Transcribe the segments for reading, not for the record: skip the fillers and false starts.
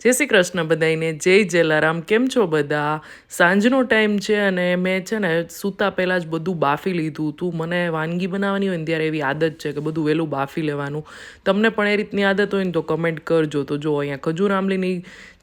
જય શ્રી કૃષ્ણ બધાઈને, જય જલારામ. કેમ છો બધા? સાંજનો ટાઈમ છે અને મેં છે ને સૂતા પહેલાં જ બધું બાફી લીધું હતું. મને વાનગી બનાવવાની હોય ને ત્યારે એવી આદત છે કે બધું વહેલું બાફી લેવાનું. તમને પણ એ રીતની આદત હોય ને તો કમેન્ટ કરજો. તો જો અહીંયા ખજૂર આંબલીની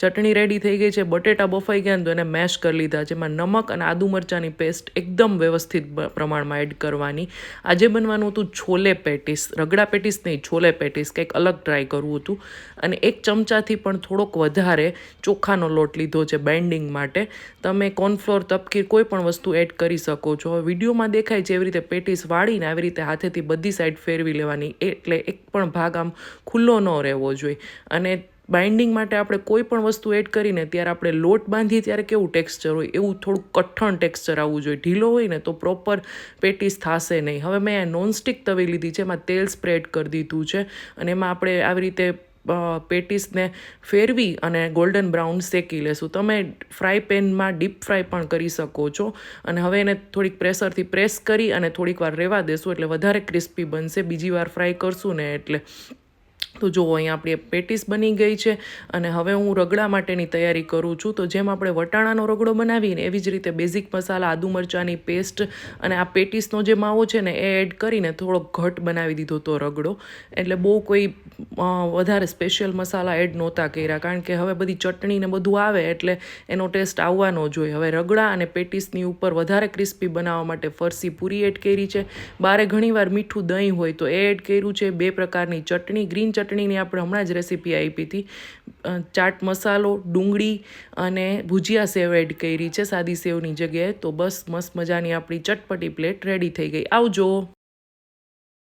ચટણી રેડી થઈ ગઈ છે. બટેટા બફાઈ ગયા ને તો એને મેશ કરી લીધા છે. એમાં નમક અને આદુ મરચાંની પેસ્ટ એકદમ વ્યવસ્થિત પ્રમાણમાં એડ કરવાની. આજે બનવાનું હતું છોલે પેટીસ, રગડા પેટીસ નહીં, છોલે પેટીસ, કંઈક અલગ ટ્રાય કરવું હતું. અને 1 ચમચાથી પણ થોડોક વધારે ચોખાનો લોટ લીધો છે બાઇન્ડિંગ માટે. તમે કોર્નફ્લોર, તપકીર કોઈ પણ વસ્તુ એડ કરી શકો છો. હવે વિડીયોમાં દેખાય છે એવી રીતે પેટીસ વાળીને આવી રીતે હાથેથી બધી સાઈડ ફેરવી લેવાની, એટલે એક પણ ભાગ આમ ખુલ્લો ન રહેવો જોઈએ. અને બાઇન્ડિંગ માટે આપણે કોઈ પણ વસ્તુ એડ કરીને ત્યારે આપણે લોટ બાંધીએ ત્યારે કેવું ટેક્સચર હોય એવું થોડુંક કઠણ ટેક્સચર આવવું જોઈએ. ઢીલો હોય ને તો પ્રોપર પેટીસ થશે નહીં. હવે મેં નોનસ્ટિક તવી લીધી છે, એમાં તેલ સ્પ્રેડ કરી દીધું છે અને એમાં આપણે આવી રીતે પેટીસને ફેરવી અને ગોલ્ડન બ્રાઉન શેકી લેશું. તમે ફ્રાય પેનમાં ડીપ ફ્રાય પણ કરી શકો છો. અને હવે એને થોડીક પ્રેશરથી પ્રેસ કરી અને થોડીક વાર રહેવા દેશું એટલે વધારે ક્રિસ્પી બનશે. બીજી વાર ફ્રાય કરશું ને એટલે. તો જુઓ અહીંયા આપણી પેટીસ બની ગઈ છે અને હવે હું રગડા માટેની તૈયારી કરું છું. તો જેમ આપણે વટાણાનો રગડો બનાવીને એવી જ રીતે બેઝિક મસાલા, આદુ મરચાંની પેસ્ટ અને આ પેટીસનો જે માવો છે ને એ એડ કરીને થોડોક ઘટ બનાવી દીધો તો રગડો. એટલે બહુ કોઈ વધારે સ્પેશિયલ મસાલા એડ નહોતા કર્યા, કારણ કે હવે બધી ચટણી ને બધું આવે એટલે એનો ટેસ્ટ આવવાનો જોઈએ. હવે રગડા અને પેટીસની ઉપર વધારે ક્રિસ્પી બનાવવા માટે ફરસી પૂરી એડ કરી છે. બારે ઘણીવાર મીઠું દહીં હોય તો એ એડ કર્યું છે. 2 પ્રકારની ચટણી, ગ્રીન ચટણીની આપણે હમણાં જ રેસીપી આપી હતી. ચાટ મસાલો, ડુંગળી અને ભુજિયા સેવ એડ કરી છે સાદી સેવની જગ્યાએ. તો બસ મસ્ત મજાની આપણી ચટપટી પ્લેટ રેડી થઈ ગઈ. આવજો.